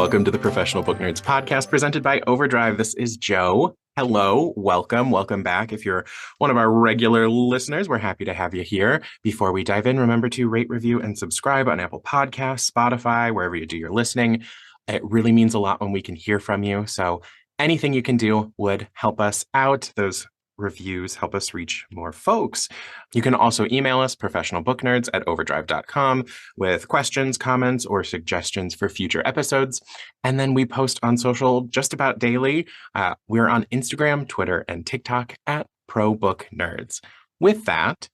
Welcome to the Professional Book Nerds podcast presented by Overdrive. This is Joe. Hello, welcome back. If you're one of our regular listeners, we're happy to have you here. Before we dive in, remember to rate, review, and subscribe on Apple Podcasts, Spotify, wherever you do your listening. It really means a lot when we can hear from you. So anything you can do would help us out. Those reviews help us reach more folks. You can also email us, professionalbooknerds@overdrive.com, with questions, comments, or suggestions for future episodes. And then we post on social just about daily. We're on Instagram, Twitter, and TikTok at ProBookNerds. With that,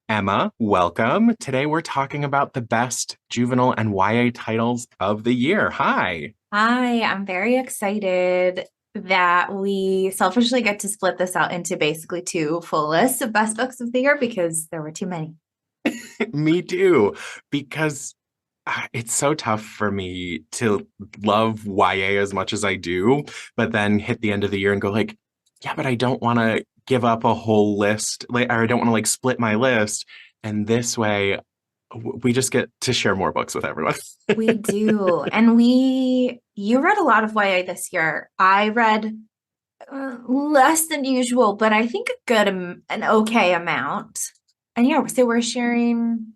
Emma, welcome. Today we're talking about the best juvenile and YA titles of the year. Hi. Hi, I'm very excited that we selfishly get to split this out into basically two full lists of best books of the year because there were too many. Me too, because it's so tough for me to love YA as much as I do, but then hit the end of the year and go like, yeah, but I don't want to give up a whole list, or I don't want to split my list. And this way, we just get to share more books with everyone. We do. And you read a lot of YA this year. I read less than usual, but I think an okay amount. And yeah, so we're sharing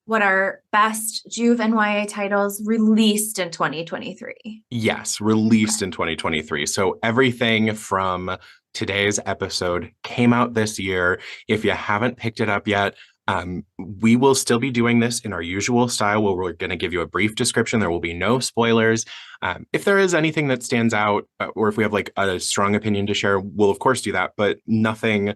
what our best Juve and YA titles released in 2023. Yes, released in 2023. So everything from today's episode came out this year. If you haven't picked it up yet, we will still be doing this in our usual style where we're going to give you a brief description. There will be no spoilers. If there is anything that stands out, or if we have a strong opinion to share, we'll of course do that, but nothing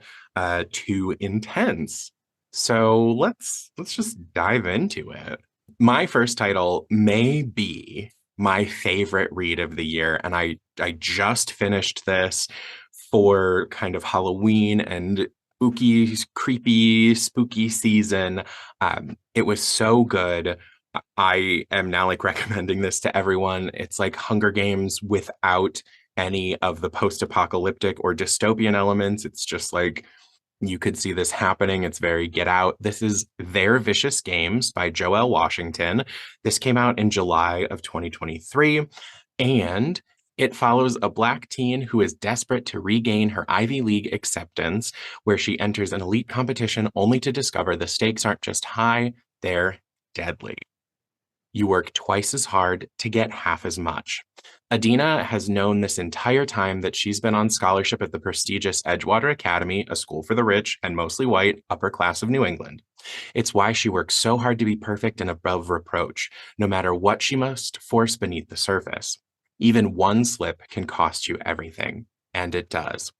too intense. So let's just dive into it. My first title may be my favorite read of the year, and I just finished this for kind of Halloween and creepy, spooky season. It was so good. I am now recommending this to everyone. It's like Hunger Games without any of the post-apocalyptic or dystopian elements. It's just you could see this happening. It's very Get Out. This is Their Vicious Games by Joelle Washington. This came out in July of 2023, and it follows a Black teen who is desperate to regain her Ivy League acceptance, where she enters an elite competition only to discover the stakes aren't just high, they're deadly. You work twice as hard to get half as much. Adina has known this entire time that she's been on scholarship at the prestigious Edgewater Academy, a school for the rich and mostly white upper class of New England. It's why she works so hard to be perfect and above reproach, no matter what she must force beneath the surface. Even one slip can cost you everything, and it does.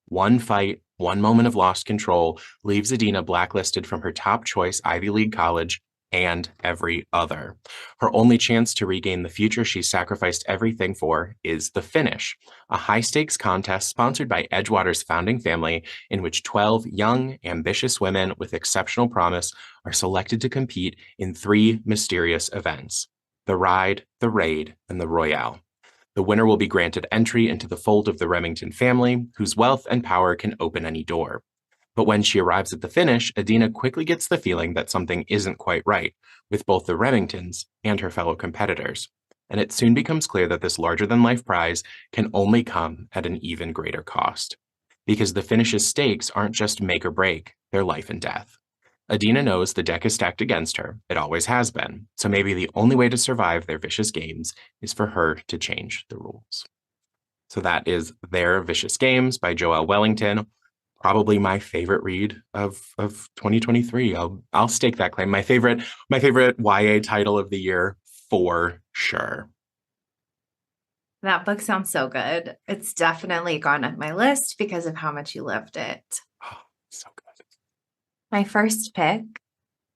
One fight, one moment of lost control leaves Adina blacklisted from her top choice Ivy League college and every other. Her only chance to regain the future she's sacrificed everything for is the finish, a high-stakes contest sponsored by Edgewater's founding family in which 12 young, ambitious women with exceptional promise are selected to compete in 3 mysterious events: the Ride, the Raid, and the Royale. The winner will be granted entry into the fold of the Remington family, whose wealth and power can open any door. But when she arrives at the finish, Adina quickly gets the feeling that something isn't quite right with both the Remingtons and her fellow competitors. And it soon becomes clear that this larger-than-life prize can only come at an even greater cost. Because the finish's stakes aren't just make or break, they're life and death. Adina knows the deck is stacked against her. It always has been. So maybe the only way to survive their vicious games is for her to change the rules. So that is Their Vicious Games by Joelle Wellington. Probably my favorite read of 2023. I'll stake that claim. My favorite YA title of the year for sure. That book sounds so good. It's definitely gone on my list because of how much you loved it. Oh, so good. My first pick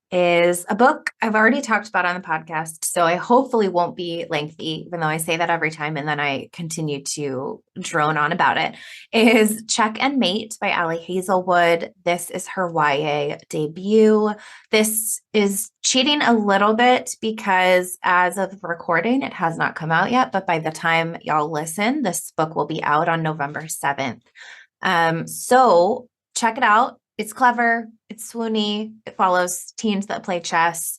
is a book I've already talked about on the podcast, so I hopefully won't be lengthy, even though I say that every time and then I continue to drone on about it, is Check and Mate by Hazelwood. This is her YA debut. This is cheating a little bit because as of recording, it has not come out yet, but by the time y'all listen, this book will be out on November 7th. So check it out. It's clever. It's swoony. It follows teens that play chess.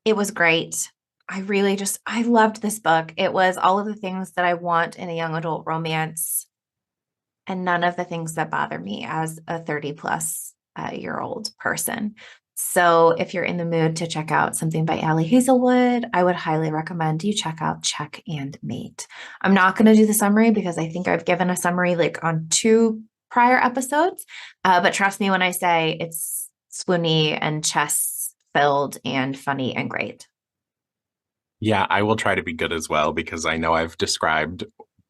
It was great. I loved this book. It was all of the things that I want in a young adult romance and none of the things that bother me as a 30 plus year old person. So if you're in the mood to check out something by Hazelwood, I would highly recommend you check out Check and Mate. I'm not going to do the summary because I think I've given a summary like on 2 prior episodes. But trust me when I say it's swoony and chess filled and funny and great. Yeah, I will try to be good as well because I know I've described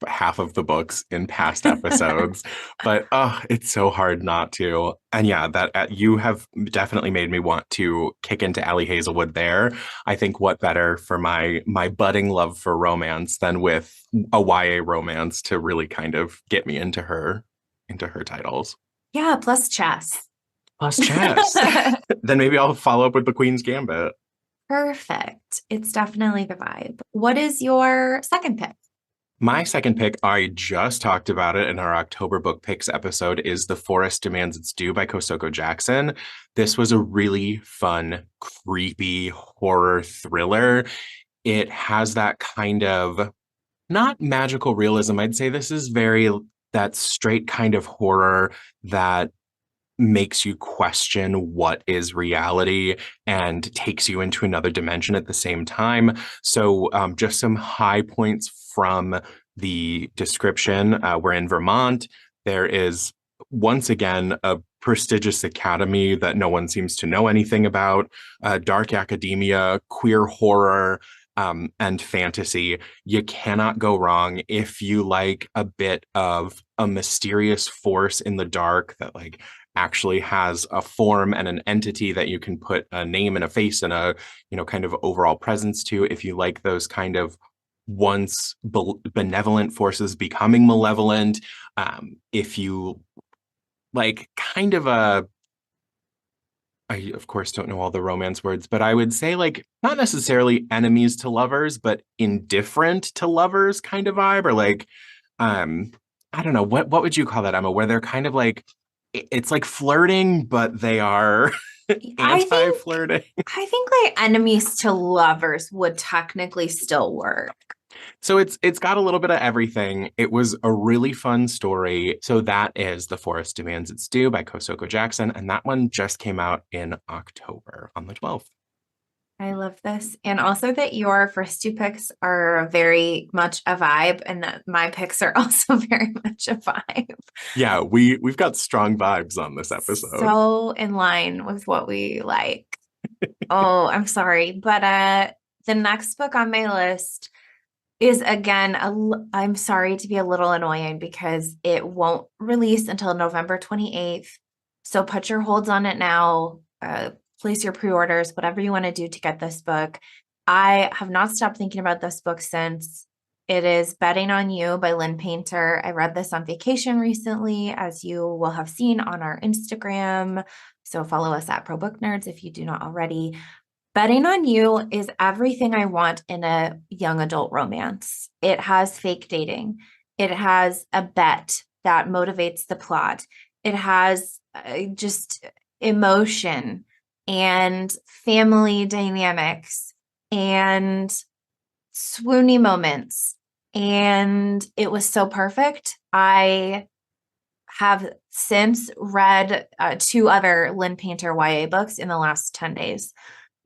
half of the books in past episodes, but it's so hard not to. And yeah, that you have definitely made me want to kick into Allie Hazelwood there. I think what better for my budding love for romance than with a YA romance to really kind of get me into her titles. Yeah, plus chess. Plus chess. Then maybe I'll follow up with the Queen's Gambit. Perfect. It's definitely the vibe. What is your second pick? My second pick, I just talked about it in our October book picks episode, is The Forest Demands Its Due by Kosoko Jackson. This was a really fun, creepy horror thriller. It has that kind of not magical realism. I'd say this is very that straight kind of horror that makes you question what is reality and takes you into another dimension at the same time. So just some high points from the description. We're in Vermont. There is once again a prestigious academy that no one seems to know anything about, dark academia, queer horror, and fantasy. You cannot go wrong if you like a bit of a mysterious force in the dark that like actually has a form and an entity that you can put a name and a face and a, kind of overall presence to. If you like those kind of once benevolent forces becoming malevolent, if you like kind of I of course don't know all the romance words, but I would say like not necessarily enemies to lovers, but indifferent to lovers kind of vibe, or like um I don't know, what would you call that, Emma, where they're kind of like it's like flirting, but they are I think anti-flirting. I think like enemies to lovers would technically still work. So it's got a little bit of everything. It was a really fun story. So that is The Forest Demands Its Due by Kosoko Jackson, and that one just came out in October on the 12th. I love this. And also that your first 2 picks are very much a vibe and that my picks are also very much a vibe. Yeah, we've got strong vibes on this episode. So in line with what we like. Oh, I'm sorry. But the next book on my list is again, I'm sorry to be a little annoying because it won't release until November 28th. So put your holds on it now. Place your pre-orders, whatever you want to do to get this book. I have not stopped thinking about this book since. It is Betting on You by Lynn Painter. I read this on vacation recently, as you will have seen on our Instagram. So follow us at Pro Book Nerds if you do not already. Betting on You is everything I want in a young adult romance. It has fake dating. It has a bet that motivates the plot. It has just emotion and family dynamics and swoony moments. And it was so perfect. I have since read 2 other Lynn Painter YA books in the last 10 days.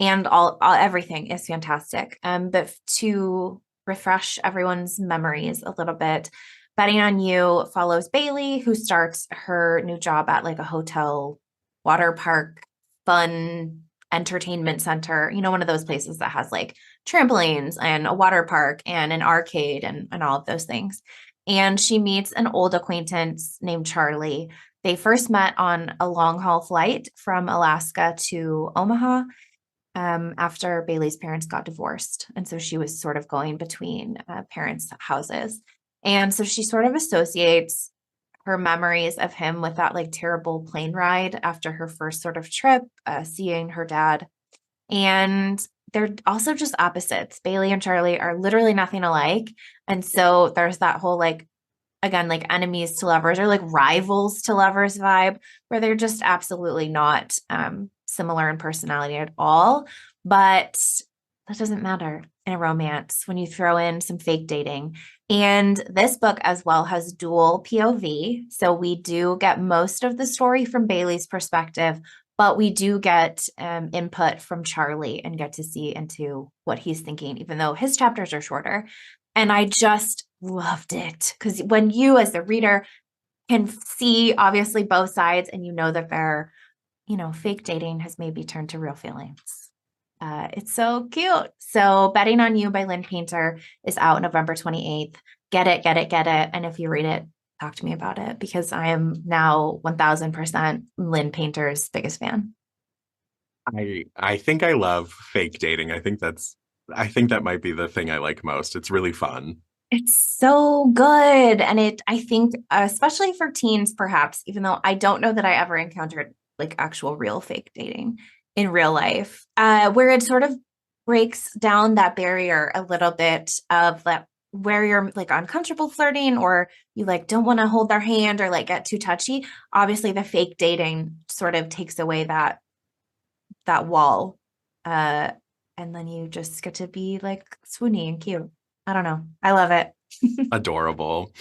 And everything is fantastic. But to refresh everyone's memories a little bit, Betting on You follows Bailey, who starts her new job at like a hotel, water park, fun entertainment center, one of those places that has like trampolines and a water park and an arcade and all of those things. And she meets an old acquaintance named Charlie. They first met on a long haul flight from Alaska to Omaha after Bailey's parents got divorced. And so she was sort of going between parents' houses. And so she sort of associates her memories of him with that like terrible plane ride after her first sort of trip, seeing her dad. And they're also just opposites. Bailey and Charlie are literally nothing alike. And so there's that whole like, again, like enemies to lovers or like rivals to lovers vibe where they're just absolutely not similar in personality at all. But that doesn't matter in a romance when you throw in some fake dating. And this book as well has dual POV. So we do get most of the story from Bailey's perspective, but we do get input from Charlie and get to see into what he's thinking, even though his chapters are shorter. And I just loved it because when you, as the reader, can see obviously both sides and you know that they're, fake dating has maybe turned to real feelings. It's so cute. So Betting on You by Lynn Painter is out November 28th. Get it, get it, get it. And if you read it, talk to me about it because I am now 1000% Lynn Painter's biggest fan. I think I love fake dating. I think that might be the thing I like most. It's really fun. It's so good. And I think, especially for teens, perhaps, even though I don't know that I ever encountered like actual real fake dating in real life, where it sort of breaks down that barrier a little bit of that where you're like uncomfortable flirting or you like don't want to hold their hand or like get too touchy. Obviously, the fake dating sort of takes away that wall. And then you just get to be like swoony and cute. I don't know. I love it. Adorable.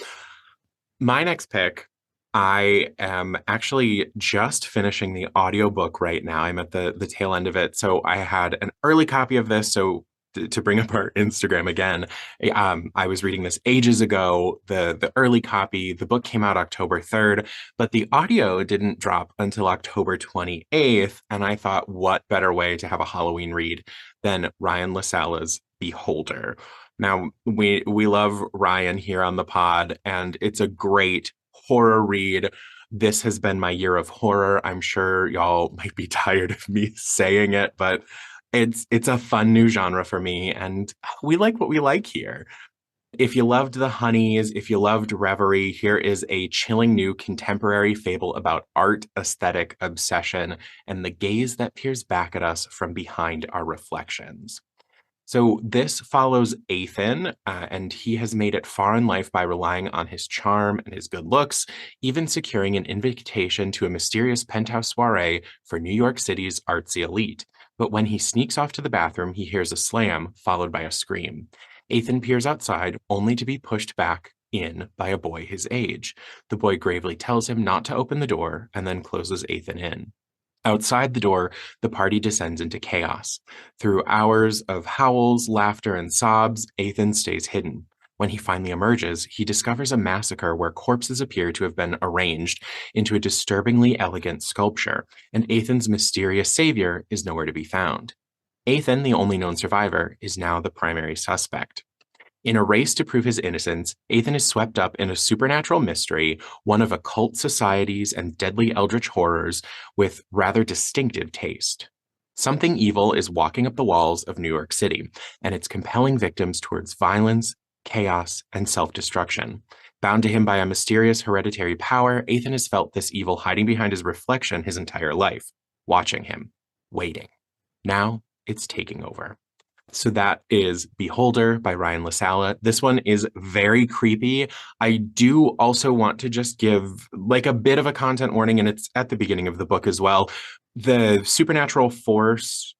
My next pick, I am actually just finishing the audiobook right now. I'm at the tail end of it. So I had an early copy of this. So to bring up our Instagram again, I was reading this ages ago, the early copy. The book came out October 3rd, but the audio didn't drop until October 28th. And I thought, what better way to have a Halloween read than Ryan LaSala's Beholder? Now, we love Ryan here on the pod, and it's a great horror read. This has been my year of horror. I'm sure y'all might be tired of me saying it, but it's a fun new genre for me, and we like what we like here. If you loved The Honeys, if you loved Reverie, here is a chilling new contemporary fable about art, aesthetic, obsession, and the gaze that peers back at us from behind our reflections. So this follows Ethan, and he has made it far in life by relying on his charm and his good looks, even securing an invitation to a mysterious penthouse soiree for New York City's artsy elite. But when he sneaks off to the bathroom, he hears a slam, followed by a scream. Ethan peers outside, only to be pushed back in by a boy his age. The boy gravely tells him not to open the door and then closes Ethan in. Outside the door, the party descends into chaos. Through hours of howls, laughter, and sobs, Ethan stays hidden. When he finally emerges, he discovers a massacre where corpses appear to have been arranged into a disturbingly elegant sculpture, and Ethan's mysterious savior is nowhere to be found. Ethan, the only known survivor, is now the primary suspect. In a race to prove his innocence, Ethan is swept up in a supernatural mystery, one of occult societies and deadly eldritch horrors with rather distinctive taste. Something evil is walking up the walls of New York City, and it's compelling victims towards violence, chaos, and self-destruction. Bound to him by a mysterious hereditary power, Ethan has felt this evil hiding behind his reflection his entire life, watching him, waiting. Now it's taking over. So that is Beholder by Ryan LaSala. This one is very creepy. I do also want to just give like a bit of a content warning, and it's at the beginning of the book as well. The supernatural force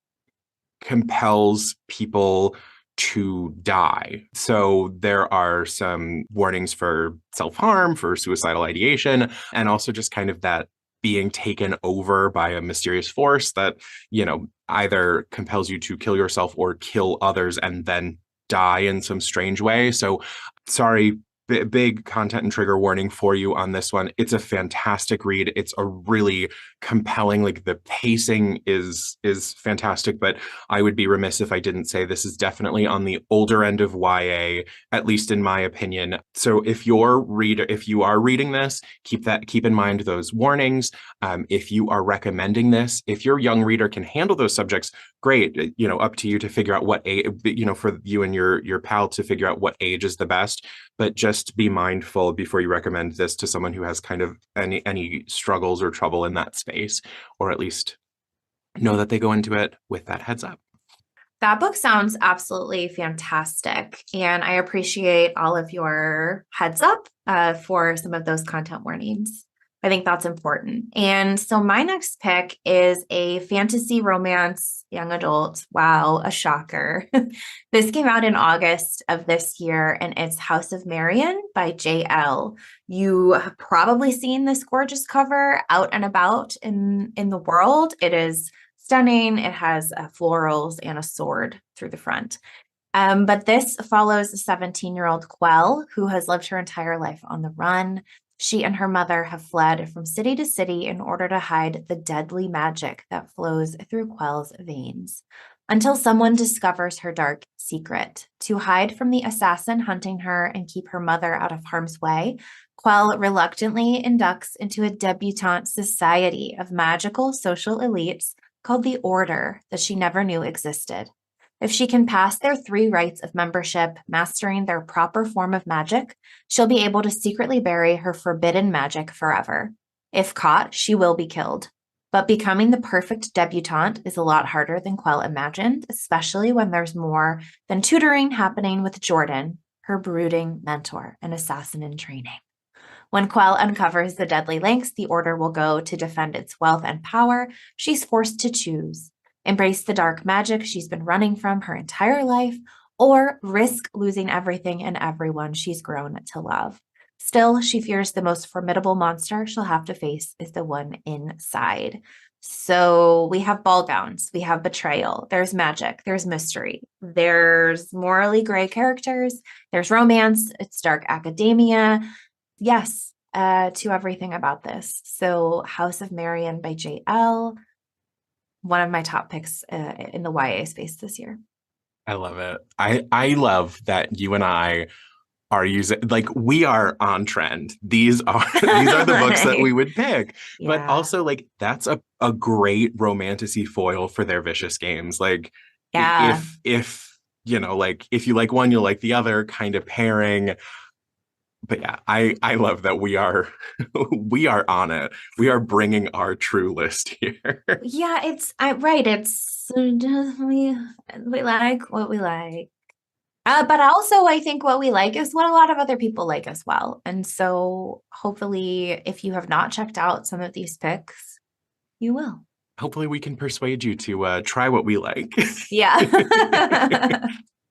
compels people to die. So there are some warnings for self-harm, for suicidal ideation, and also just kind of that being taken over by a mysterious force that, either compels you to kill yourself or kill others and then die in some strange way. So sorry, big content and trigger warning for you on this one. It's a fantastic read. It's a really compelling, like the pacing is fantastic, but I would be remiss if I didn't say this is definitely on the older end of YA, at least in my opinion. So if you are reading this, keep in mind those warnings. If you are recommending this, if your young reader can handle those subjects, great. Up to you to figure out what age, for you and your pal to figure out what age is the best. But just be mindful before you recommend this to someone who has kind of any struggles or trouble in that space, or at least know that they go into it with that heads up. That book sounds absolutely fantastic. And I appreciate all of your heads up for some of those content warnings. I think that's important. And so my next pick is a fantasy romance young adult. Wow, a shocker. This came out in August of this year, and it's House of Marion by Joelle. You have probably seen this gorgeous cover out and about in the world. It is stunning. It has florals and a sword through the front. But this follows a 17-year-old Quell who has lived her entire life on the run. She and her mother have fled from city to city in order to hide the deadly magic that flows through Quell's veins, until someone discovers her dark secret. To hide from the assassin hunting her and keep her mother out of harm's way, Quell reluctantly inducts into a debutante society of magical social elites called the Order that she never knew existed. If she can pass their 3 rites of membership, mastering their proper form of magic, she'll be able to secretly bury her forbidden magic forever. If caught, she will be killed. But becoming the perfect debutante is a lot harder than Quell imagined, especially when there's more than tutoring happening with Jordan, her brooding mentor and assassin in training. When Quell uncovers the deadly links the Order will go to defend its wealth and power, she's forced to choose. Embrace the dark magic she's been running from her entire life, or risk losing everything and everyone she's grown to love. Still, she fears the most formidable monster she'll have to face is the one inside. So we have ball gowns, we have betrayal, there's magic, there's mystery, there's morally gray characters, there's romance, it's dark academia. Yes, to everything about this. So House of Marion by Joelle, one of my top picks in the YA space this year. I love it. I love that you and I are using, like, we are on trend. These are the books that we would pick. Yeah. But also, like, that's a great romantasy foil for their vicious games. Like, Yeah. if you know, like, if you like one, you'll like the other kind of pairing. But yeah, I love that we are we are on it. We are bringing our true list here. Yeah, it's right. It's we like what we like. But also I think what we like is what a lot of other people like as well. And so hopefully if you have not checked out some of these picks, you will. Hopefully we can persuade you to try what we like. Yeah.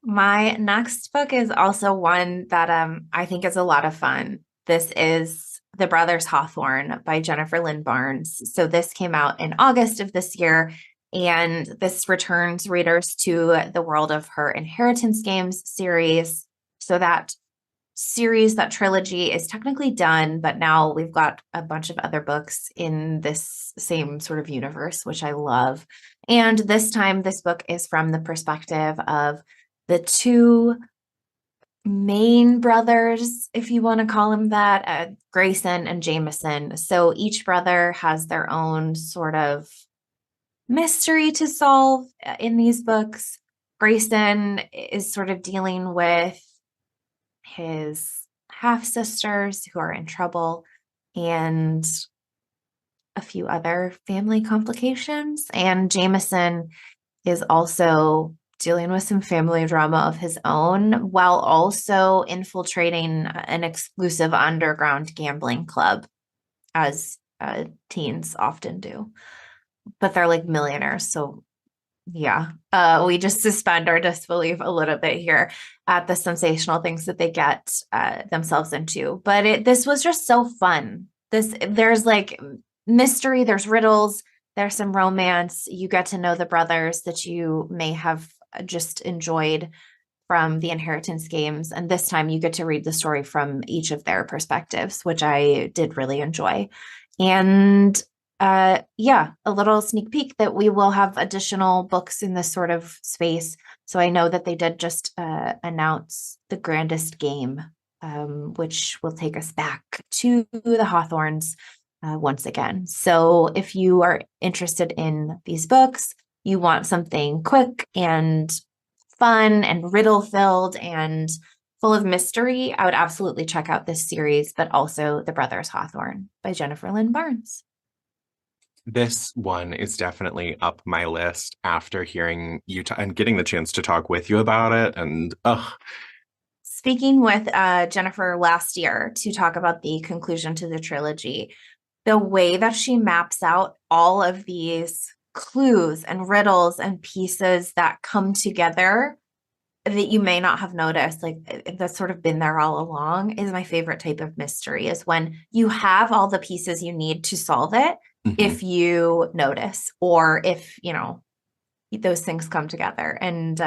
My next book is also one that I think is a lot of fun. This is The Brothers Hawthorne by Jennifer Lynn Barnes. So this came out in August of this year, and this returns readers to the world of her Inheritance Games series. So that series, that trilogy is technically done, but now we've got a bunch of other books in this same sort of universe, which I love. And this time, this book is from the perspective of the 2 main brothers, if you want to call them that, Grayson and Jameson. So each brother has their own sort of mystery to solve in these books. Grayson is sort of dealing with his half sisters who are in trouble and a few other family complications. And Jameson is also dealing with some family drama of his own while also infiltrating an exclusive underground gambling club, as teens often do. But they're like millionaires. So yeah, we just suspend our disbelief a little bit here at the sensational things that they get themselves into. But this was just so fun. There's like mystery, there's riddles, there's some romance. You get to know the brothers that you may have just enjoyed from the Inheritance Games. And this time you get to read the story from each of their perspectives, which I did really enjoy. And yeah, a little sneak peek that we will have additional books in this sort of space. So I know that they did just announce The Grandest Game, which will take us back to the Hawthorns once again. So if you are interested in these books, you want something quick and fun and riddle filled and full of mystery, I would absolutely check out this series, but also The Brothers Hawthorne by Jennifer Lynn Barnes. This one is definitely up my list after hearing you and getting the chance to talk with you about it. And speaking with Jennifer last year to talk about the conclusion to the trilogy, the way that she maps out all of these clues and riddles and pieces that come together that you may not have noticed, like that's sort of been there all along, is my favorite type of mystery, is when you have all the pieces you need to solve it if you notice, or if, those things come together. And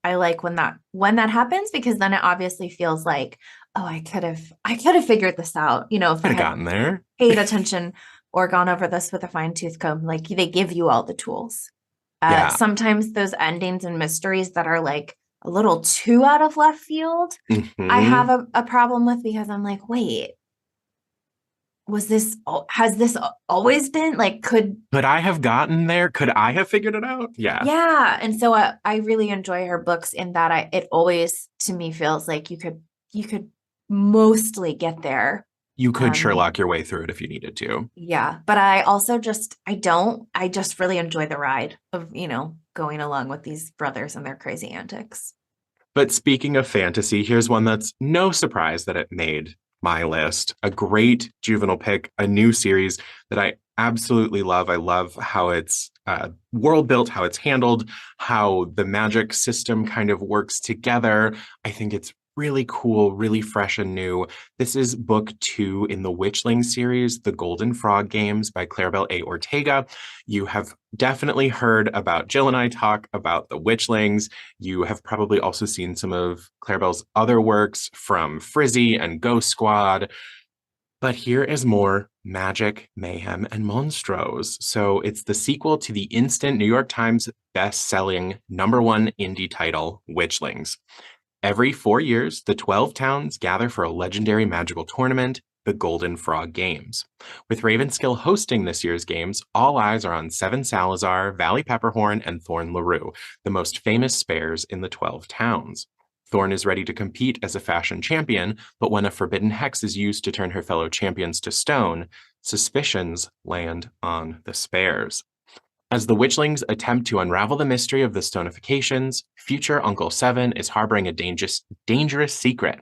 I like when that happens, because then it obviously feels like, oh, I could have figured this out, if I Could have had gotten there. paid attention or gone over this with a fine-tooth comb. Like, they give you all the tools. Yeah. Sometimes those endings and mysteries that are like a little too out of left field, I Mhm. have a problem with, because I'm like, wait, has this always been like, Could I have gotten there? Could I have figured it out? Yeah. yeah. And so I really enjoy her books in that it always to me feels like you could mostly get there. You could Sherlock your way through it if you needed to. Yeah, but I also I just really enjoy the ride of, going along with these brothers and their crazy antics. But speaking of fantasy, here's one that's no surprise that it made my list. A great juvenile pick, a new series that I absolutely love. I love how it's world built, how it's handled, how the magic system kind of works together. I think it's really cool, really fresh and new. This is book 2 in the Witchling series, The Golden Frog Games by Claribel A. Ortega. You have definitely heard about Jill and I talk about the Witchlings. You have probably also seen some of Claribel's other works from Frizzy and Ghost Squad. But here is more magic, mayhem, and monstros. So it's the sequel to the instant New York Times best-selling #1 indie title, Witchlings. Every 4 years, the 12 towns gather for a legendary magical tournament, the Golden Frog Games. With Ravenskill hosting this year's games, all eyes are on Seven Salazar, Valley Pepperhorn, and Thorn LaRue, the most famous spares in the 12 towns. Thorn is ready to compete as a fashion champion, but when a forbidden hex is used to turn her fellow champions to stone, suspicions land on the spares. As the Witchlings attempt to unravel the mystery of the stonifications, future Uncle Seven is harboring a dangerous secret.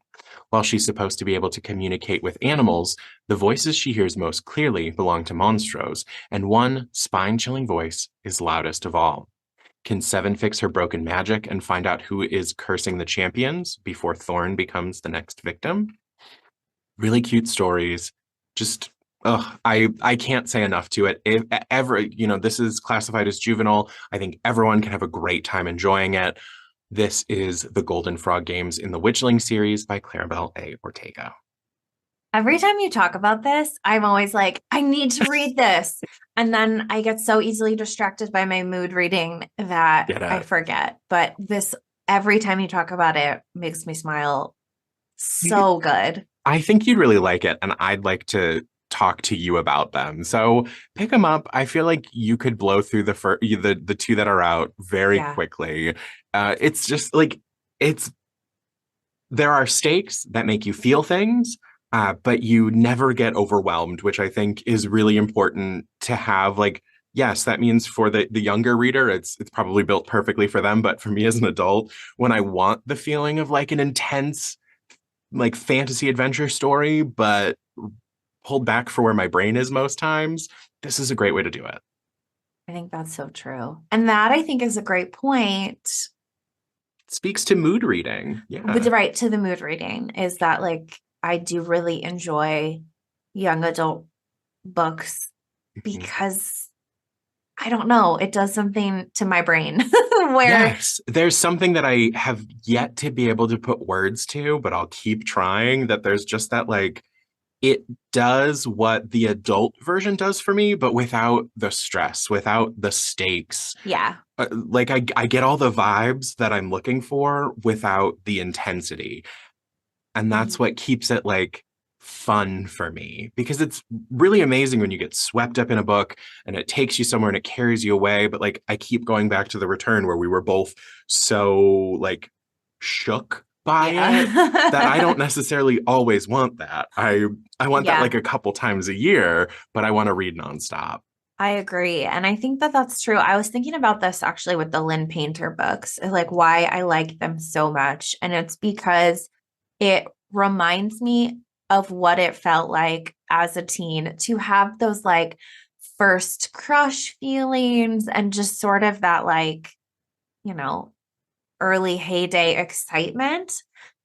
While she's supposed to be able to communicate with animals, the voices she hears most clearly belong to monstros, and one spine-chilling voice is loudest of all. Can Seven fix her broken magic and find out who is cursing the champions before Thorn becomes the next victim? Really cute stories. Just, I can't say enough to it. If ever, this is classified as juvenile. I think everyone can have a great time enjoying it. This is The Golden Frog Games in the Witchling series by Claribel A. Ortega. Every time you talk about this, I'm always like, I need to read this. And then I get so easily distracted by my mood reading that I forget. But every time you talk about it, makes me smile. So good. I think you'd really like it, and I'd like to talk to you about them. So pick them up. I feel like you could blow through the two that are out very quickly. It's just like there are stakes that make you feel things, but you never get overwhelmed, which I think is really important to have. Like, yes, that means for the younger reader, it's probably built perfectly for them. But for me as an adult, when I want the feeling of like an intense, like fantasy adventure story, but pulled back for where my brain is most times, this is a great way to do it. I think that's so true. And that, I think, is a great point. Speaks to mood reading. Yeah. With to the mood reading, is that like I do really enjoy young adult books because I don't know, it does something to my brain where yes, there's something that I have yet to be able to put words to, but I'll keep trying, that there's just that like it does what the adult version does for me, but without the stress, without the stakes. Yeah. Like I get all the vibes that I'm looking for without the intensity. And that's what keeps it like fun for me, because it's really amazing when you get swept up in a book and it takes you somewhere and it carries you away. But like I keep going back to The Return, where we were both so like shook by it that I don't necessarily always want that. I want that like a couple times a year, but I want to read nonstop. I agree. And I think that that's true. I was thinking about this actually with the Lynn Painter books, like why I like them so much. And it's because it reminds me of what it felt like as a teen to have those like first crush feelings and just sort of that like, you know, early heyday excitement.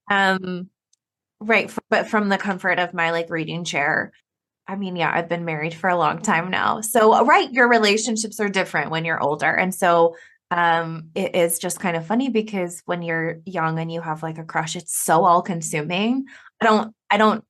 Right. But from the comfort of my like reading chair. I mean, yeah, I've been married for a long time now. So, right, your relationships are different when you're older. And so it is just kind of funny because when you're young and you have like a crush, it's so all consuming. I don't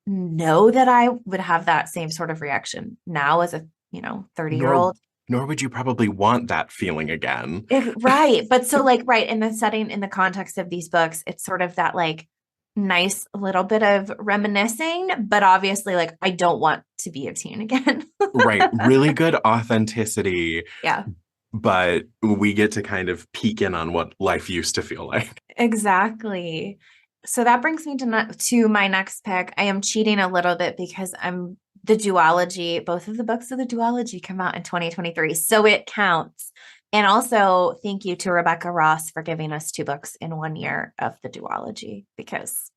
know that I would have that same sort of reaction now as a, 30-year Nor old. nor would you probably want that feeling again. Right. But so like, right, in the setting, in the context of these books, it's sort of that like nice little bit of reminiscing, but obviously like I don't want to be a teen again. Right. Really good authenticity, Yeah, but we get to kind of peek in on what life used to feel like. exactly. So that brings me to my next pick. I am cheating a little bit because I'm the duology. Both of the books of the duology come out in 2023, so it counts. And also, thank you to Rebecca Ross for giving us 2 books in 1 year of the duology, because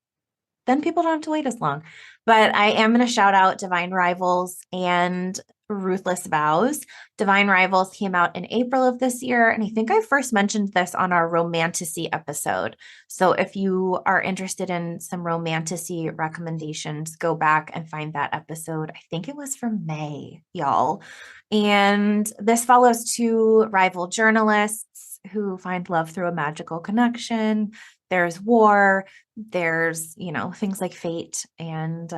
then people don't have to wait as long. But I am going to shout out Divine Rivals and Ruthless Vows. Divine Rivals came out in April of this year. And I think I first mentioned this on our romantasy episode. So if you are interested in some romantasy recommendations, go back and find that episode. I think it was from May, y'all. And this follows 2 rival journalists who find love through a magical connection. There's war, there's, things like fate and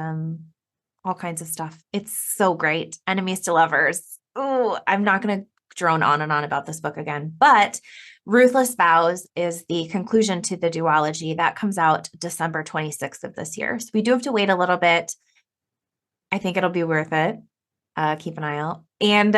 all kinds of stuff. It's so great. Enemies to lovers. Oh, I'm not going to drone on and on about this book again, but Ruthless Vows is the conclusion to the duology that comes out December 26th of this year. So we do have to wait a little bit. I think it'll be worth it. Keep an eye out. And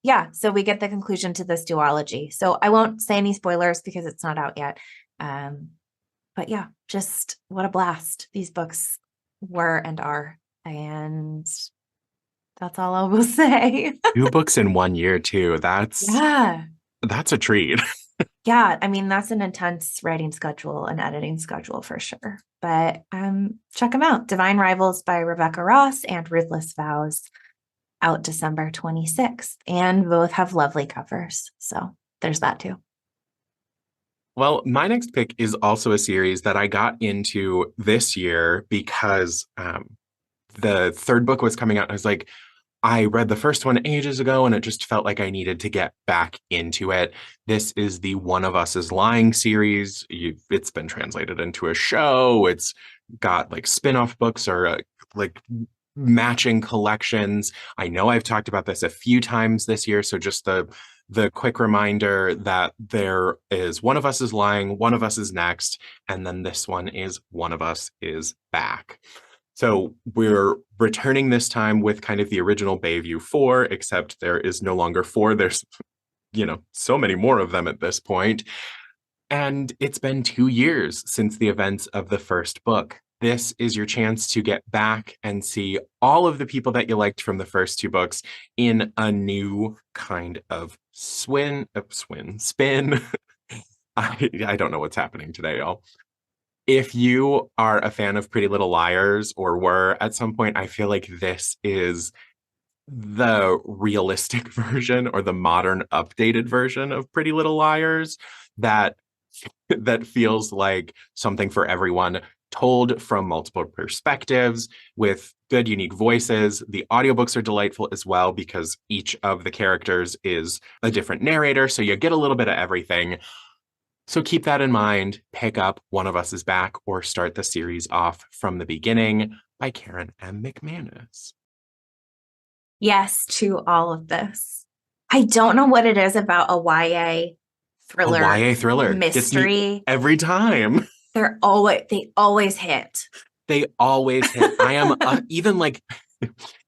yeah, so we get the conclusion to this duology. So I won't say any spoilers because it's not out yet. But yeah, just what a blast these books were and are. And that's all I will say. 2 books in 1 year too. Yeah. That's a treat. Yeah. I mean, that's an intense writing schedule and editing schedule for sure. But check them out. Divine Rivals by Rebecca Ross and Ruthless Vows, out December 26th. And both have lovely covers. So there's that too. Well, my next pick is also a series that I got into this year because the 3rd book was coming out. I was like, I read the first one ages ago and it just felt like I needed to get back into it. This is the One of Us is Lying series. It's been translated into a show. It's got like spin-off books or like matching collections. I know I've talked about this a few times this year, so just the quick reminder that there is One of Us is Lying, One of Us is Next, and then this one is One of Us is Back. So we're returning this time with kind of the original Bayview 4, except there is no longer 4. There's, so many more of them at this point. And it's been 2 years since the events of the first book. This is your chance to get back and see all of the people that you liked from the first 2 books in a new kind of spin. I don't know what's happening today, y'all. If you are a fan of Pretty Little Liars or were at some point, I feel like this is the realistic version or the modern updated version of Pretty Little Liars that feels like something for everyone, told from multiple perspectives with good unique voices. The audiobooks are delightful as well because each of the characters is a different narrator, so you get a little bit of everything. So keep that in mind. Pick up One of Us is Back or start the series off from the beginning by Karen M. McManus. Yes to all of this. I don't know what it is about a YA thriller, A YA thriller mystery every time. They always hit. They always hit. I am even like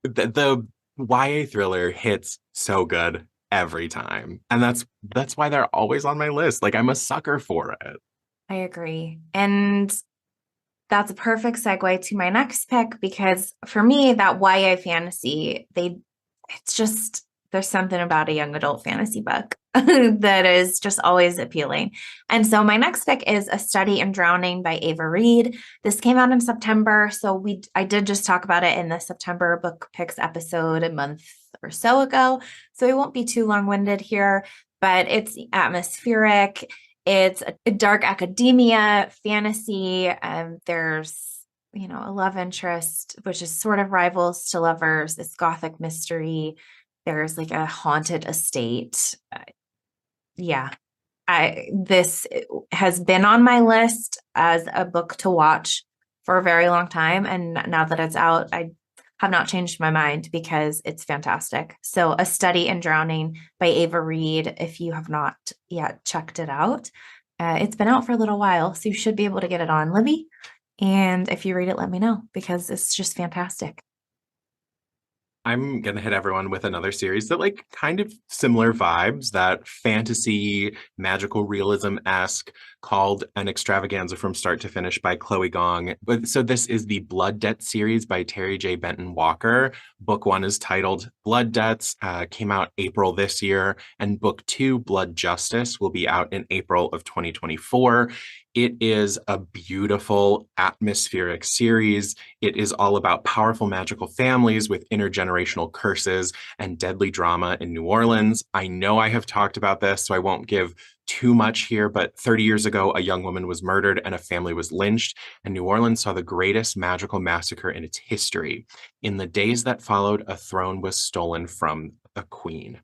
the YA thriller hits so good every time. And that's why they're always on my list. Like I'm a sucker for it. I agree. And that's a perfect segue to my next pick because for me, that YA fantasy, it's just There's something about a young adult fantasy book that is just always appealing. And so my next pick is A Study in Drowning by Ava Reed. This came out in September. So I did just talk about it in the September book picks episode a month or so ago. So we won't be too long-winded here, but it's atmospheric. It's a dark academia fantasy. There's a love interest, which is sort of rivals to lovers. It's gothic mystery. There's like a haunted estate. This has been on my list as a book to watch for a very long time. And now that it's out, I have not changed my mind because it's fantastic. So A Study in Drowning by Ava Reed, if you have not yet checked it out. It's been out for a little while, so you should be able to get it on Libby. And if you read it, let me know because it's just fantastic. I'm going to hit everyone with another series that kind of similar vibes, that fantasy, magical realism-esque, called An Extravaganza from Start to Finish by Chloe Gong. So this is the Blood Debt series by Terry J. Benton Walker. Book 1 is titled Blood Debts, came out April this year, and book 2, Blood Justice, will be out in April of 2024. It is a beautiful atmospheric series. It is all about powerful magical families with intergenerational curses and deadly drama in New Orleans. I know I have talked about this, so I won't give too much here, but 30 years ago, a young woman was murdered and a family was lynched, and New Orleans saw the greatest magical massacre in its history. In the days that followed, a throne was stolen from a queen.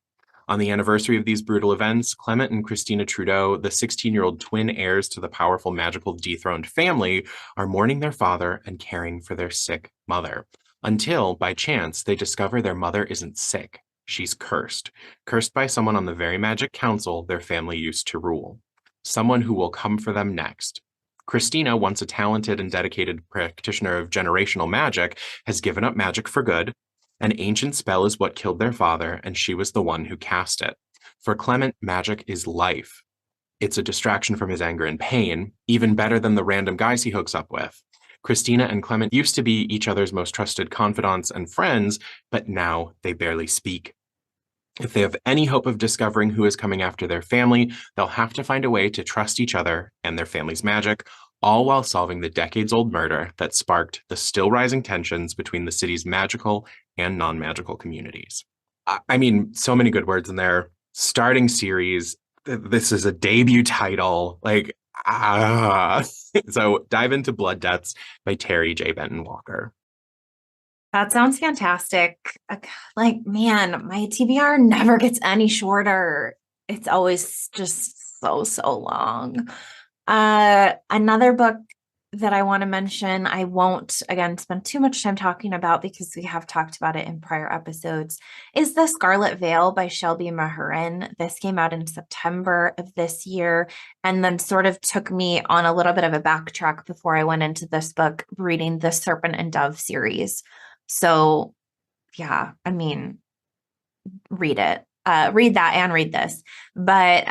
On the anniversary of these brutal events, Clement and Christina Trudeau, the 16-year-old twin heirs to the powerful magical dethroned family, are mourning their father and caring for their sick mother. Until, by chance, they discover their mother isn't sick. She's cursed. Cursed by someone on the very magic council their family used to rule. Someone who will come for them next. Christina, once a talented and dedicated practitioner of generational magic, has given up magic for good. An ancient spell is what killed their father, and she was the one who cast it. For Clement, magic is life. It's a distraction from his anger and pain, even better than the random guys he hooks up with. Christina and Clement used to be each other's most trusted confidants and friends, but now they barely speak. If they have any hope of discovering who is coming after their family, they'll have to find a way to trust each other and their family's magic, all while solving the decades-old murder that sparked the still rising tensions between the city's magical and non-magical communities. I mean, so many good words in there. Starting series. This is a debut title. So dive into Blood Debts by Terry J. Benton Walker. That sounds fantastic. Man, my TBR never gets any shorter. It's always just so long. Another book that I want to mention, I won't, again, spend too much time talking about because we have talked about it in prior episodes, is The Scarlet Veil by Shelby Mahurin. This came out in September of this year and then sort of took me on a little bit of a backtrack before I went into this book, reading the Serpent and Dove series. So, yeah, I mean, read it. Read that and read this. But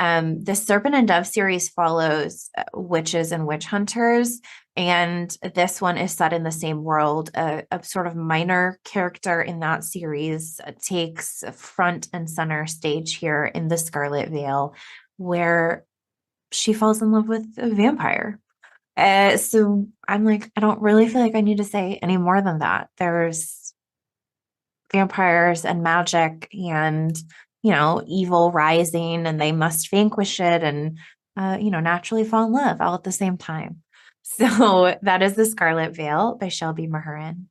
the Serpent and Dove series follows witches and witch hunters. And this one is set in the same world. A sort of minor character in that series takes front and center stage here in The Scarlet Veil, where she falls in love with a vampire. So I'm like, I don't really feel like I need to say any more than that. There's vampires and magic and, evil rising, and they must vanquish it and, naturally fall in love all at the same time. So that is The Scarlet Veil by Shelby Mahurin.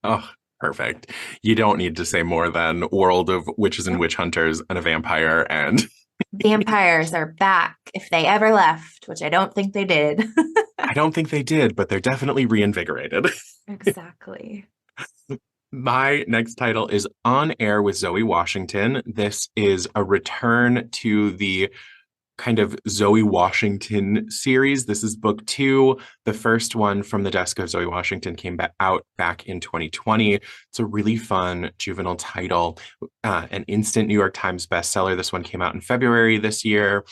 Oh, perfect. You don't need to say more than world of witches and witch hunters and a vampire and vampires are back if they ever left, which I don't think they did. I don't think they did, but they're definitely reinvigorated. Exactly. My next title is On Air with Zoe Washington. This is a return to the kind of Zoe Washington series. This is book 2. The first one, From the Desk of Zoe Washington, came out back in 2020. It's a really fun juvenile title, an instant New York Times bestseller. This one came out in February this year.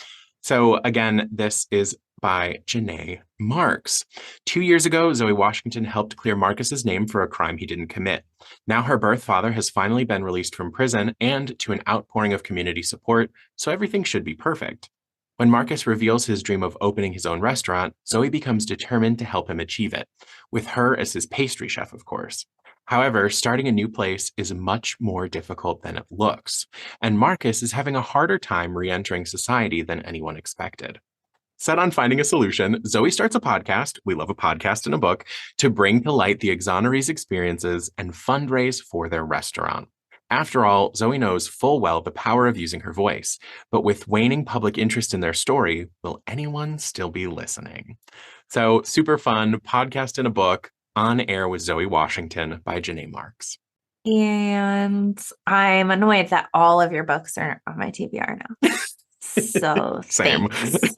So again, this is by Janae Marks. 2 years ago, Zoe Washington helped clear Marcus's name for a crime he didn't commit. Now her birth father has finally been released from prison and to an outpouring of community support, so everything should be perfect. When Marcus reveals his dream of opening his own restaurant, Zoe becomes determined to help him achieve it, with her as his pastry chef, of course. However, starting a new place is much more difficult than it looks, and Marcus is having a harder time re-entering society than anyone expected. Set on finding a solution, Zoe starts a podcast, we love a podcast and a book, to bring to light the exonerees' experiences and fundraise for their restaurant. After all, Zoe knows full well the power of using her voice, but with waning public interest in their story, will anyone still be listening? So, super fun podcast and a book, On Air with Zoe Washington by Janae Marks. And I'm annoyed that all of your books are on my TBR now. So Same. thanks.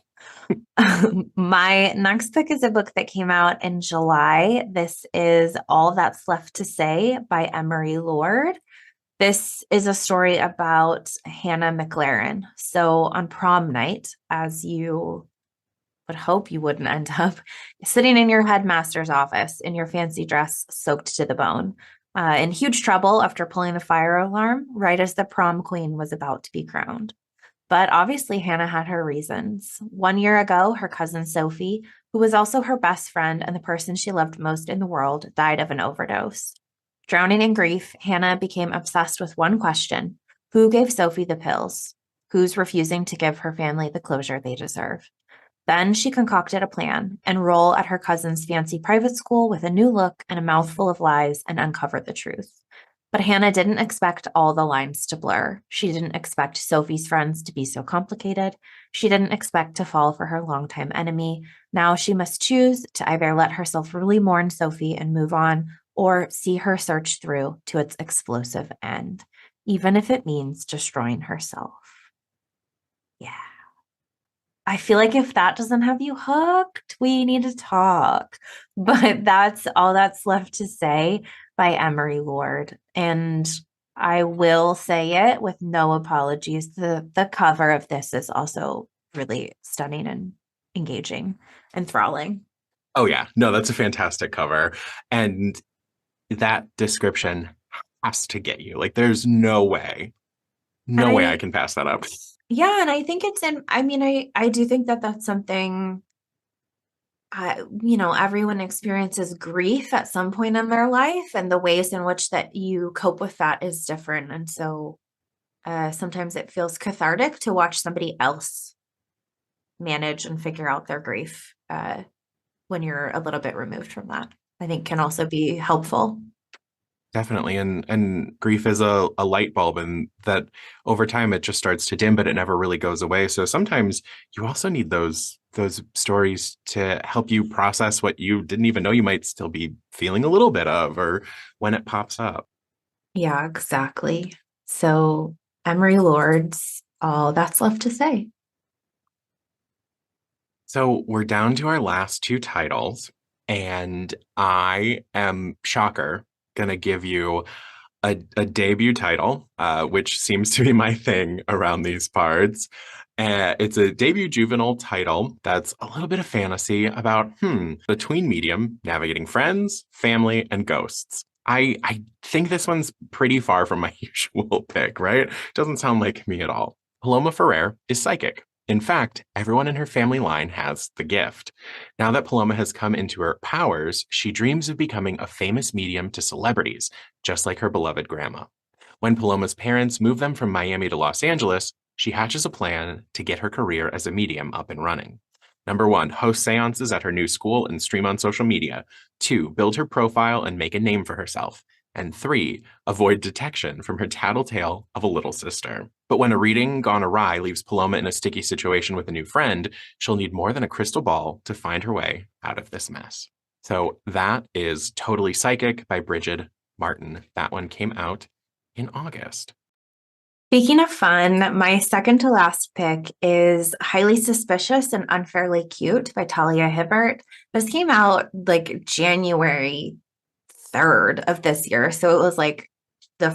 My next pick is a book that came out in July. This is All That's Left to Say by Emery Lord. This is a story about Hannah McLaren. So on prom night, as you would hope you wouldn't end up, sitting in your headmaster's office in your fancy dress soaked to the bone, in huge trouble after pulling the fire alarm right as the prom queen was about to be crowned. But obviously, Hannah had her reasons. 1 year ago, her cousin Sophie, who was also her best friend and the person she loved most in the world, died of an overdose. Drowning in grief, Hannah became obsessed with one question: who gave Sophie the pills? Who's refusing to give her family the closure they deserve? Then she concocted a plan: enroll at her cousin's fancy private school with a new look and a mouthful of lies and uncover the truth. But Hannah didn't expect all the lines to blur. She didn't expect Sophie's friends to be so complicated. She didn't expect to fall for her longtime enemy. Now she must choose to either let herself really mourn Sophie and move on, or see her search through to its explosive end, even if it means destroying herself. Yeah. I feel like if that doesn't have you hooked, we need to talk. But that's All That's Left to Say by Emery Lord. And I will say it with no apologies. The cover of this is also really stunning and engaging, enthralling. Oh, yeah. No, that's a fantastic cover. And that description has to get you. Like, there's no way I can pass that up. Yeah, and I think I do think that that's something, everyone experiences grief at some point in their life, and the ways in which that you cope with that is different. And so sometimes it feels cathartic to watch somebody else manage and figure out their grief when you're a little bit removed from that. I think can also be helpful. Definitely. And grief is a light bulb, and that over time it just starts to dim, but it never really goes away. So sometimes you also need those stories to help you process what you didn't even know you might still be feeling a little bit of, or when it pops up. Yeah, exactly. So Emery Lord's All That's Left to Say. So we're down to our last two titles, and I am, shocker, gonna give you a debut title, which seems to be my thing around these parts. It's a debut juvenile title that's a little bit of fantasy about, a tween medium navigating friends, family, and ghosts. I think this one's pretty far from my usual pick, right? Doesn't sound like me at all. Paloma Ferrer is psychic. In fact, everyone in her family line has the gift. Now that Paloma has come into her powers, she dreams of becoming a famous medium to celebrities, just like her beloved grandma. When Paloma's parents move them from Miami to Los Angeles, she hatches a plan to get her career as a medium up and running. Number 1, host seances at her new school and stream on social media. 2, build her profile and make a name for herself. And 3, avoid detection from her tattletale of a little sister. But when a reading gone awry leaves Paloma in a sticky situation with a new friend, she'll need more than a crystal ball to find her way out of this mess. So that is Totally Psychic by Bridget Martin. That one came out in August. Speaking of fun, my second to last pick is Highly Suspicious and Unfairly Cute by Talia Hibbert. This came out like January 3rd of this year. So it was like one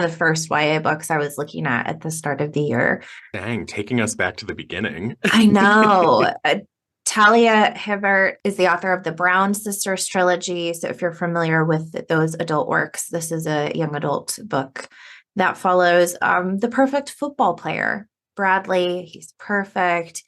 of the first YA books I was looking at the start of the year. Dang, taking us back to the beginning. I know. Talia Hibbert is the author of the Brown Sisters trilogy. So if you're familiar with those adult works, this is a young adult book that follows the perfect football player, Bradley. He's perfect.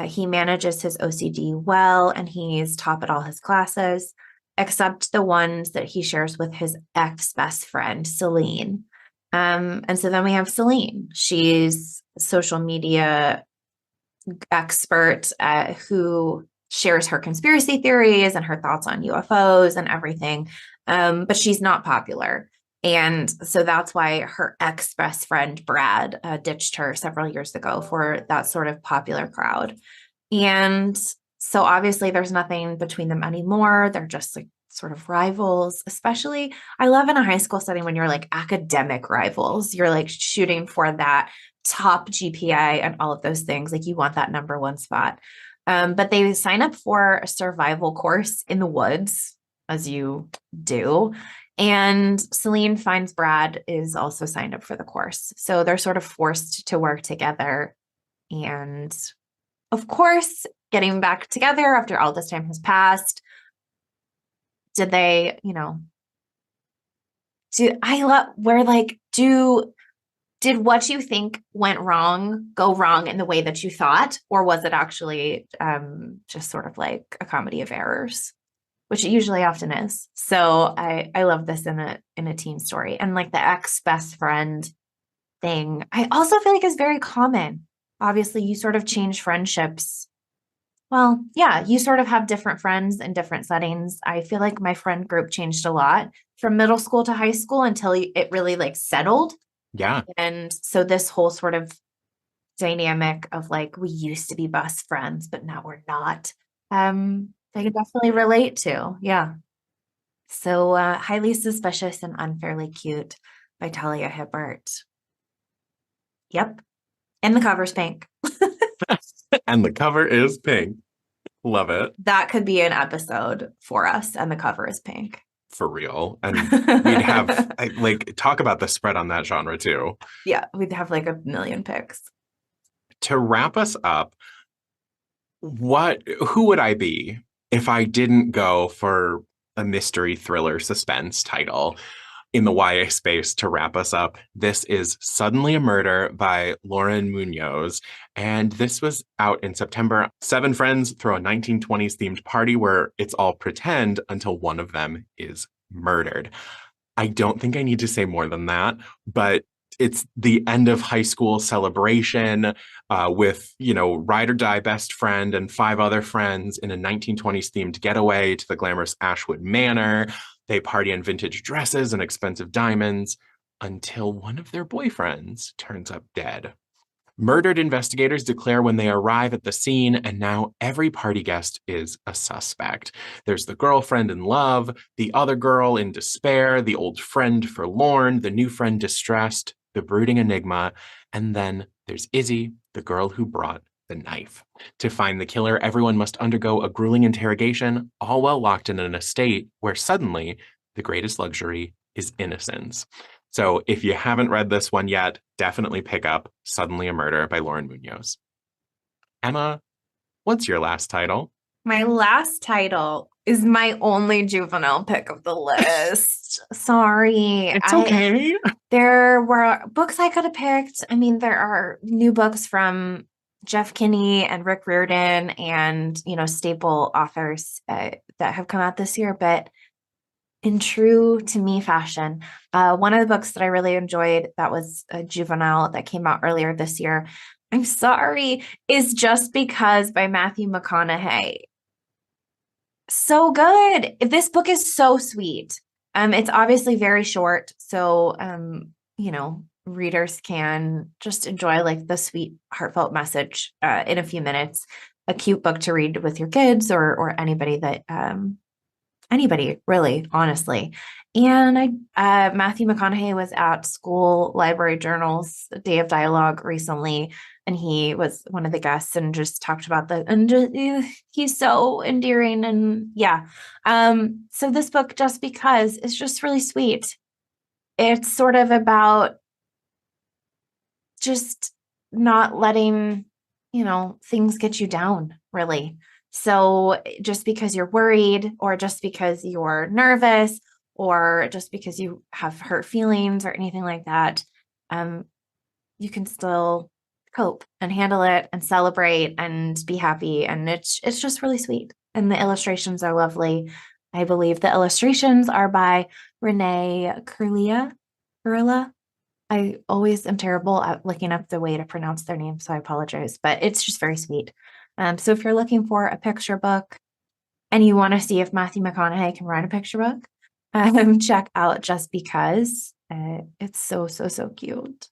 He manages his OCD well, and he's top at all his classes, except the ones that he shares with his ex-best friend, Celine. And so then we have Celine. She's a social media expert who shares her conspiracy theories and her thoughts on UFOs and everything. But she's not popular. And so that's why her ex-best friend, Brad, ditched her several years ago for that sort of popular crowd. And so obviously there's nothing between them anymore. They're just like sort of rivals, especially I love in a high school setting when you're like academic rivals, you're like shooting for that top GPA and all of those things. Like you want that number one spot. But they sign up for a survival course in the woods, as you do. And Celine finds Brad is also signed up for the course. So they're sort of forced to work together. And of course, getting back together after all this time has passed. Did they, did what you think went wrong go wrong in the way that you thought? Or was it actually just sort of like a comedy of errors, which it usually often is. So I love this in a teen story. And like the ex-best friend thing, I also feel like is very common. Obviously, you sort of change friendships. Well, yeah, you sort of have different friends in different settings. I feel like my friend group changed a lot from middle school to high school until it really like settled. Yeah. And so this whole sort of dynamic of like, we used to be best friends, but now we're not. I can definitely relate to. Yeah. So Highly Suspicious and Unfairly Cute by Talia Hibbert. Yep. And the cover's pink. And the cover is pink. Love it. That could be an episode for us, and the cover is pink. For real. And we'd have like talk about the spread on that genre too. Yeah, we'd have like a million picks. To wrap us up, who would I be if I didn't go for a mystery thriller suspense title in the YA space to wrap us up? This is Suddenly a Murder by Lauren Munoz. And this was out in September. 7 friends throw a 1920s themed party where it's all pretend until one of them is murdered. I don't think I need to say more than that, but it's the end of high school celebration with, ride or die best friend and 5 other friends in a 1920s themed getaway to the glamorous Ashwood Manor. They party in vintage dresses and expensive diamonds until one of their boyfriends turns up dead. Murdered investigators declare when they arrive at the scene, and now every party guest is a suspect. There's the girlfriend in love, the other girl in despair, the old friend forlorn, the new friend distressed, the brooding enigma, and then there's Izzy, the girl who brought the knife. To find the killer, everyone must undergo a grueling interrogation, all while locked in an estate where suddenly the greatest luxury is innocence. So if you haven't read this one yet, definitely pick up Suddenly a Murder by Lauren Munoz. Emma, what's your last title? My last title is my only juvenile pick of the list. Sorry. It's okay. There were books I could have picked. I mean, there are new books from Jeff Kinney and Rick Riordan and, staple authors that have come out this year. But in true to me fashion, one of the books that I really enjoyed that was a juvenile that came out earlier this year, I'm sorry, is Just Because by Matthew McConaughey. So good. This book is so sweet. It's obviously very short, so readers can just enjoy like the sweet, heartfelt message in a few minutes. A cute book to read with your kids or anybody that anybody really, honestly. And Matthew McConaughey was at School Library Journal's Day of Dialogue recently, and he was one of the guests and just talked about he's so endearing. And yeah. So this book, Just Because, is just really sweet. It's sort of about just not letting, things get you down, really. So just because you're worried or just because you're nervous or just because you have hurt feelings or anything like that, you can still cope and handle it and celebrate and be happy. And it's just really sweet. And the illustrations are lovely. I believe the illustrations are by Renee Kurilla. I always am terrible at looking up the way to pronounce their name, so I apologize, but it's just very sweet. So if you're looking for a picture book and you want to see if Matthew McConaughey can write a picture book, check out Just Because. It's so, so, so cute.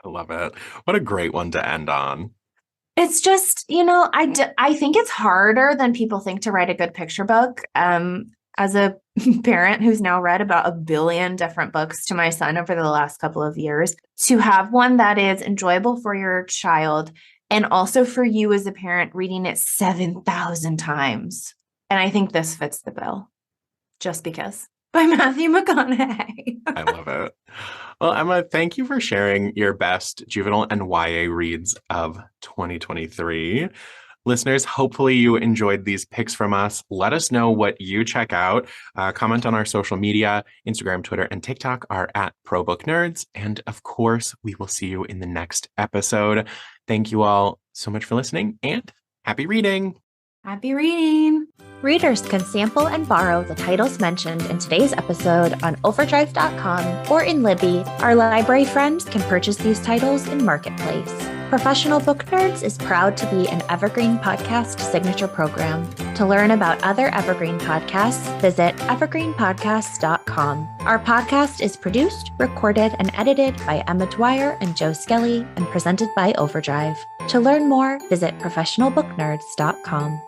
I love it. What a great one to end on. It's just, I think it's harder than people think to write a good picture book. As a parent who's now read about 1 billion different books to my son over the last couple of years, to have one that is enjoyable for your child and also for you as a parent reading it 7,000 times. And I think this fits the bill. Just Because by Matthew McConaughey. I love it. Well, Emma, thank you for sharing your best juvenile and YA reads of 2023. Listeners, hopefully you enjoyed these picks from us. Let us know what you check out. Comment on our social media. Instagram, Twitter, and TikTok are at ProBookNerds. And of course, we will see you in the next episode. Thank you all so much for listening and happy reading. Happy reading. Readers can sample and borrow the titles mentioned in today's episode on overdrive.com or in Libby. Our library friends can purchase these titles in Marketplace. Professional Book Nerds is proud to be an Evergreen Podcast signature program. To learn about other Evergreen podcasts, visit evergreenpodcasts.com. Our podcast is produced, recorded, and edited by Emma Dwyer and Joe Skelly and presented by Overdrive. To learn more, visit professionalbooknerds.com.